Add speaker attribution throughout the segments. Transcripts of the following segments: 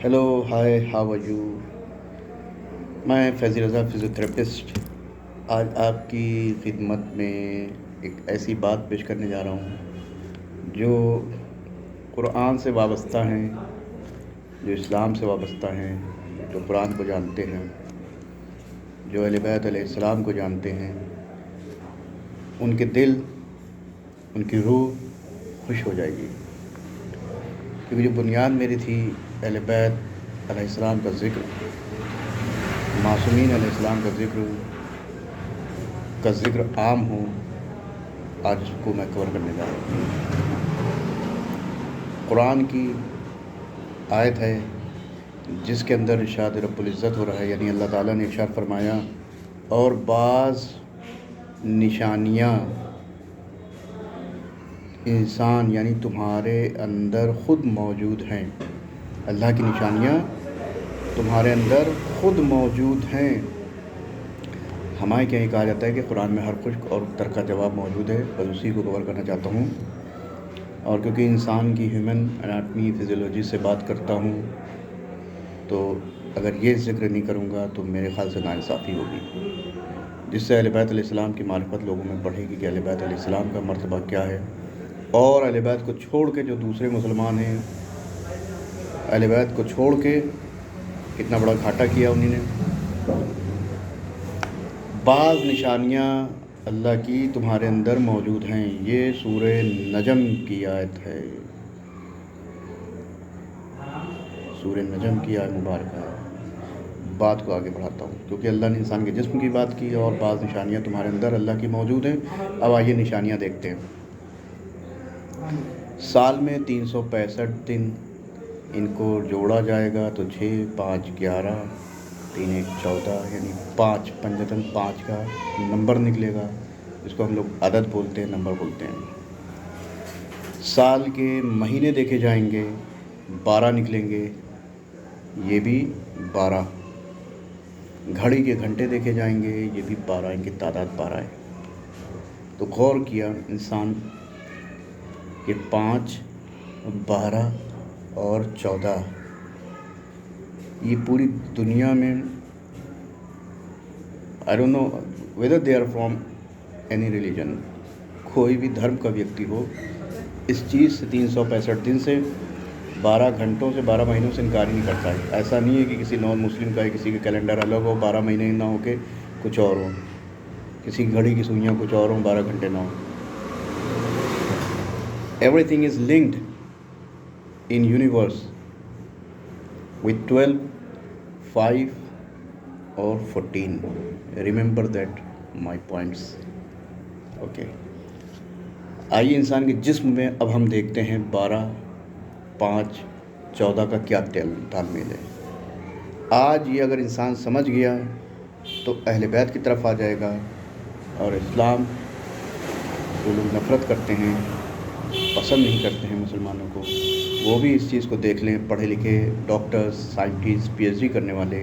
Speaker 1: Hello, hi, how are you. मैं फैज़ी रज़ा physiotherapist आज आपकी खिदमत में एक ऐसी बात पेश करने जा रहा हूँ जो कुरान से वाबस्ता हैं, जो इस्लाम से वाबस्ता हैं, जो कुरान को जानते हैं, जो अहले बैत अलैहिस्सलाम को जानते हैं, उनके दिल, उनकी रूह खुश हो जाएगी। क्योंकि जो बुनियाद मेरी थी अहले बैत अलैहिस्सलाम का ज़िक्र, मासूमीन अलैहिस्सलाम का ज़िक्र आम हो, आज उसको मैं कवर करने जा रहा हूँ। कुरान की आयत है जिसके अंदर इरशाद रब्बुल इज़्ज़त हो रहा है, यानी अल्लाह ताला ने इरशाद फरमाया, और बाज़ निशानियाँ इंसान यानी तुम्हारे अंदर ख़ुद मौजूद हैं। अल्लाह की निशानियाँ तुम्हारे अंदर ख़ुद मौजूद हैं। हमारे क्या कहा जाता है कि कुरान में हर खुश्क और उत्तर का जवाब मौजूद है, बस उसी को कवर करना चाहता हूँ। और क्योंकि इंसान की ह्यूमन एनाटमी फ़िज़ियोलॉजी से बात करता हूँ, तो अगर ये ज़िक्र नहीं करूँगा तो मेरे ख़्याल से नाइंसाफ़ी होगी, जिससे अहले बैत अलैहिस्सलाम की मारिफत लोगों में बढ़ेगी कि अहले बैत अलैहिस्सलाम का मर्तबा क्या है। और अहले बैत को छोड़ के जो दूसरे मुसलमान हैं, अहले बैत को छोड़ के कितना बड़ा घाटा किया उन्हीं ने। बाज़ निशानियाँ अल्लाह की तुम्हारे अंदर मौजूद हैं, ये सूरे नजम की आयत है, सूरे नजम की आयत मुबारक है। बात को आगे बढ़ाता हूँ, क्योंकि अल्लाह ने इंसान के जिस्म की बात की और बाज़ निशानियाँ तुम्हारे अंदर अल्लाह की मौजूद हैं। अब आइए निशानियाँ देखते हैं। साल में 365 दिन इनको जोड़ा जाएगा तो 6, 5, 11, 3, 1, 14, यानी 5 पंजतन 5 का नंबर निकलेगा, जिसको हम लोग अदद बोलते हैं, नंबर बोलते हैं। साल के महीने देखे जाएंगे, 12 निकलेंगे, ये भी 12। घड़ी के घंटे देखे जाएंगे, ये भी 12, इनकी तादाद 12 है। तो गौर किया इंसान कि 5, 12 और 14, ये पूरी दुनिया में I don't know whether they are from any religion, कोई भी धर्म का व्यक्ति हो, इस चीज़ से 365 दिन से 12 घंटों से 12 महीनों से इनकार नहीं करता है। ऐसा नहीं है कि किसी नॉन मुस्लिम का है, किसी का कैलेंडर अलग हो, 12 महीने ना हो के कुछ और हो, किसी घड़ी की सुइयाँ कुछ और हो, 12 घंटे ना हो। Everything is linked in universe with 12, 5 और 14. Remember that my points. Okay, आइए इंसान के जिस्म में अब हम देखते हैं 12, 5, 14 का क्या तालमेल है। आज ये अगर इंसान समझ गया तो अहले बैत की तरफ आ जाएगा, और इस्लाम जो लोग नफ़रत करते हैं, पसंद नहीं करते हैं मुसलमानों को, वो भी इस चीज़ को देख लें, पढ़े लिखे डॉक्टर्स, साइंटिस्ट, पीएचडी करने वाले,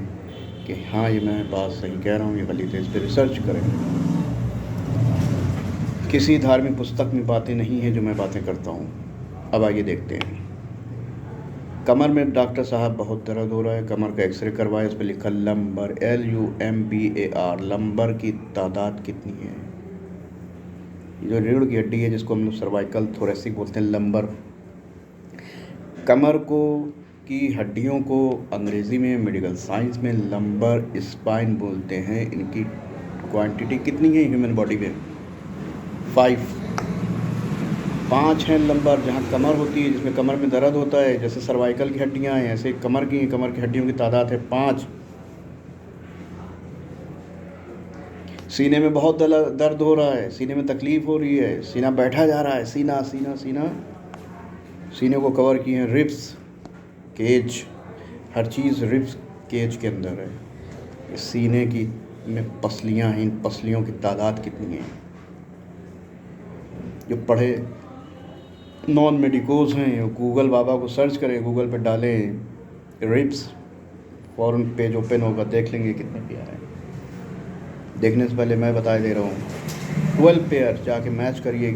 Speaker 1: कि हाँ ये मैं बात सही कह रहा हूँ, ये गलत है, इस पर रिसर्च करें। किसी धार्मिक पुस्तक में बातें नहीं हैं जो मैं बातें करता हूँ। अब आइए देखते हैं। कमर में डॉक्टर साहब बहुत दर्द हो रहा है, कमर का एक्सरे करवाए, उस पर लिखा लंबर, LUMBAR, लंबर की तादाद कितनी है। ये जो रीढ़ की हड्डी है, जिसको हम लोग सर्वाइकल थोरेसिक बोलते हैं, लंबर, कमर को की हड्डियों को अंग्रेज़ी में, मेडिकल साइंस में लंबर स्पाइन बोलते हैं। इनकी क्वांटिटी कितनी है ह्यूमन बॉडी में? 5 हैं लंबर, जहाँ कमर होती है, जिसमें कमर में दर्द होता है, जैसे सर्वाइकल की हड्डियाँ हैं, ऐसे कमर की हड्डियों की तादाद है 5। सीने में बहुत दर्द हो रहा है, सीने में तकलीफ़ हो रही है, सीना बैठा जा रहा है, सीना सीना सीना, सीने को कवर किए हैं रिब्स, केज, हर चीज़ रिब्स केज के अंदर है। सीने की में पसलियाँ हैं, इन पसलियों की तादाद कितनी है? जो पढ़े नॉन मेडिकोज हैं, गूगल बाबा को सर्च करें, गूगल पे डालें रिब्स, फ़ौरन पेज ओपन होगा, देख लेंगे कितने पेयर हैं। देखने से पहले मैं बता दे रहा हूँ, 12 पेयर जाके मैच करिए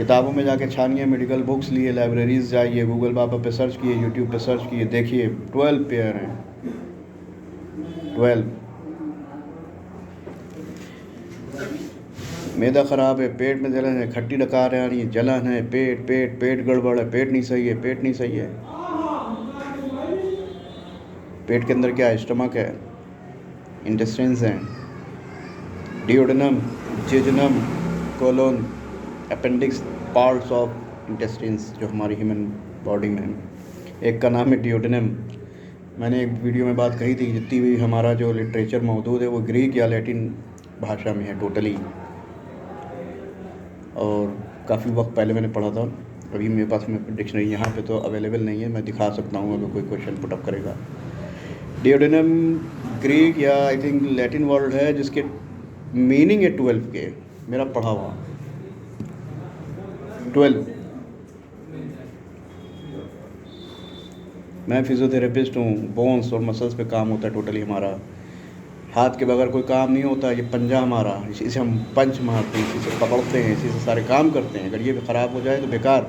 Speaker 1: किताबों में जाके छानिए, मेडिकल बुक्स लिए, लाइब्रेरीज जाइए, गूगल बाबा पे सर्च किए, यूट्यूब पे सर्च किए, देखिए 12 पेयर हैं, 12। मैदा ख़राब है, पेट में जलन है, खट्टी डकार आ रही है, जलन है, पेट गड़बड़ है, पेट नहीं सही है, पेट नहीं सही है। पेट के अंदर क्या है? स्टमक है, इंटेस्टाइन्स हैं, duodenum, jejunum, colon, appendix, parts of intestines जो हमारी ह्यूमन बॉडी में है। एक का नाम है डिओडेनम। मैंने एक वीडियो में बात कही थी, जितनी भी हमारा जो लिटरेचर मौजूद है वो ग्रीक या लैटिन भाषा में है टोटली, और काफ़ी वक्त पहले मैंने पढ़ा था। अभी मेरे पास में डिक्शनरी यहाँ पे तो अवेलेबल नहीं है, मैं दिखा सकता हूँ अगर कोई क्वेश्चन पुटअप करेगा। डिओडेनम ग्रीक या आई थिंक लैटिन वर्ड है, जिसके मीनिंग है 12 के, मेरा पढ़ा हुआ 12। मैं फिज़ियोथेरेपिस्ट हूँ, बोन्स और मसल्स पे काम होता है टोटली हमारा। हाथ के बगैर कोई काम नहीं होता। ये पंजा हमारा, इसी से हम पंच मारते हैं, इसी से पकड़ते हैं, इसी से सारे काम करते हैं। अगर ये भी ख़राब हो जाए तो बेकार।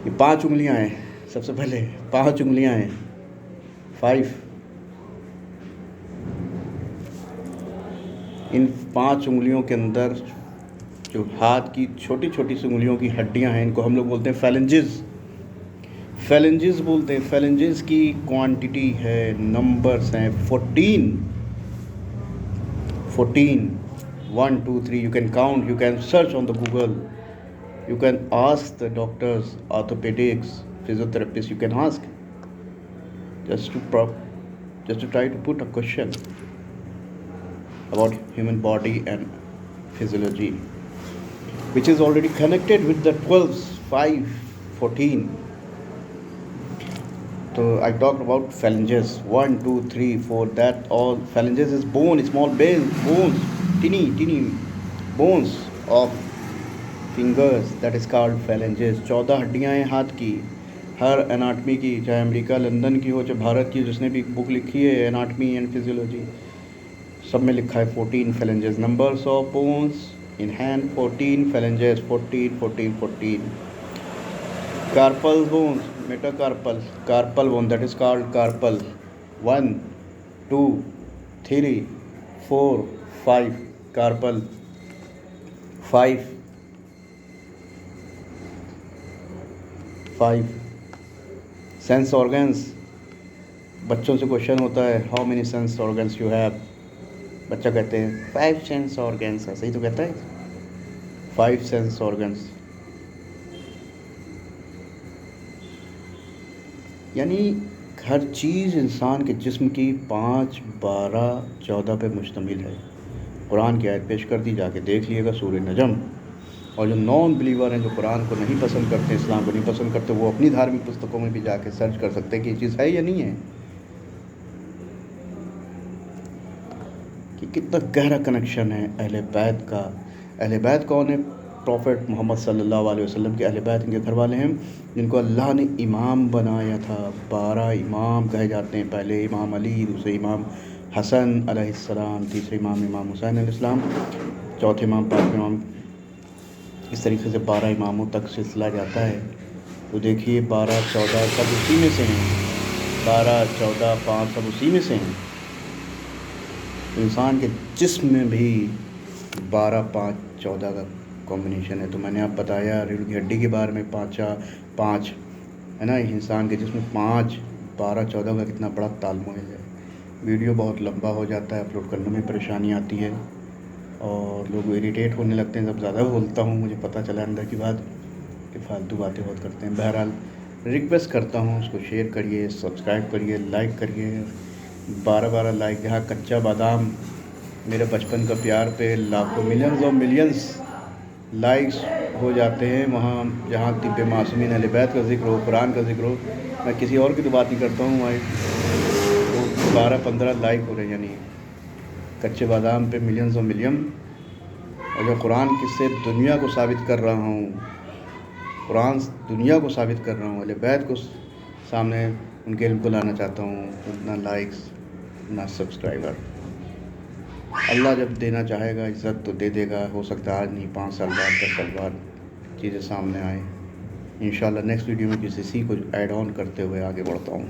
Speaker 1: ये 5 उंगलियां हैं, सबसे पहले 5 उंगलियां हैं, 5। इन 5 उंगलियों के अंदर जो हाथ की छोटी छोटी सी उंगलियों की हड्डियां हैं, इनको हम लोग बोलते हैं फैलेंजेस। फैलेंजेस बोलते हैं। फैलेंजेस की क्वांटिटी है, नंबर्स हैं 14। 1 2 3 you can count, you can search on the Google, you can ask the doctors, orthopedics, physiotherapists, you can ask just to try to put a question about human body and physiology, which is already connected with the 12, 5, 14. So I talked about phalanges, 1 2 3 4, that all phalanges is bone, small bones, teeny bones of fingers, that is called phalanges. 14 हड्डियाँ हैं हाथ की, हर anatomy की, चाहे America London की हो, चाहे भारत की, जिसने भी बुक लिखी है एनाटमी एंड फिजियोलॉजी, सब में लिखा है 14 phalanges. Numbers of bones in hand 14 phalanges, 14 14 14। Carpal bones, metacarpal, carpal bone, that is called carpal, 1 2 3 4 5 carpal, 5 sense organs. बच्चों से क्वेश्चन होता है, how many sense organs you have? बच्चा कहते हैं 5 सेंस ऑर्गन्स। ऐसे ही तो कहता है, 5 सेंस ऑर्गन्स। यानी हर चीज़ इंसान के जिस्म की 5, 12, 14 पे मुश्तमिल है। कुरान की आयत पेश कर दी, जाके देख लिएगा, सूरह नजम। और जो नॉन बिलीवर हैं, जो कुरान को नहीं पसंद करते, इस्लाम को नहीं पसंद करते, वो अपनी धार्मिक पुस्तकों में भी जाके सर्च कर सकते हैं कि ये चीज़ है या नहीं है, कि कितना गहरा कनेक्शन है अहले बैत का। अहले बैत कौन है? प्रॉफिट मोहम्मद सल्लल्लाहु अलैहि वसल्लम के अहले बैत, इनके घर वाले हैं, जिनको अल्लाह ने इमाम बनाया था। 12 इमाम कहे जाते हैं। पहले इमाम अली, दूसरे इमाम हसन अलैहिस्सलाम, तीसरे इमाम हुसैन अलैहिस्सलाम, चौथे इमाम पाँचवें इमाम, इस तरीके से 12 इमामों तक सिलसिला जाता है। तो देखिए 12, 14 सब उसी में से हैं। 12, 14, 5 सब उसी में से हैं। तो इंसान के जिस्म में भी 12, 5, 14 का कॉम्बिनेशन है। तो मैंने आप बताया रीढ़ की हड्डी के बारे में, 5 है ना। इंसान के जिस्म में 5, 12, 14 का कितना बड़ा तालमेल है। वीडियो बहुत लंबा हो जाता है, अपलोड करने में परेशानी आती है और लोग इरिटेट होने लगते हैं जब ज़्यादा बोलता हूँ। मुझे पता चला अंदर की बात कि फालतू बातें बहुत करते हैं। बहरहाल रिक्वेस्ट करता हूँ, उसको शेयर करिए, सब्सक्राइब करिए, लाइक करिए। 12 लाइक, जहाँ कच्चा बादाम मेरे बचपन का प्यार पे लाखों मिलियंस लाइक्स हो जाते हैं, वहाँ जहाँ तिब्बे मासूमीन अहले बैत का जिक्र हो, कुरान का जिक्र हो, मैं किसी और की तो बात नहीं करता हूँ, वहाँ तो 12-15 लाइक हो रहे हैं। यानी कच्चे बादाम पे मिलियन। और जो कुरान किससे दुनिया को साबित कर रहा हूँ, कुरान दुनिया को साबित कर रहा हूँ, अहले बैत को सामने उनके इल्म को लाना चाहता हूँ। ना लाइक्स, ना सब्सक्राइबर। अल्लाह जब देना चाहेगा इज़्ज़त तो दे देगा। हो सकता है आज नहीं, 5 साल बाद, 10 साल बाद चीज़ें सामने आए। इंशाल्लाह नेक्स्ट वीडियो में किसी को ऐड ऑन करते हुए आगे बढ़ता हूँ।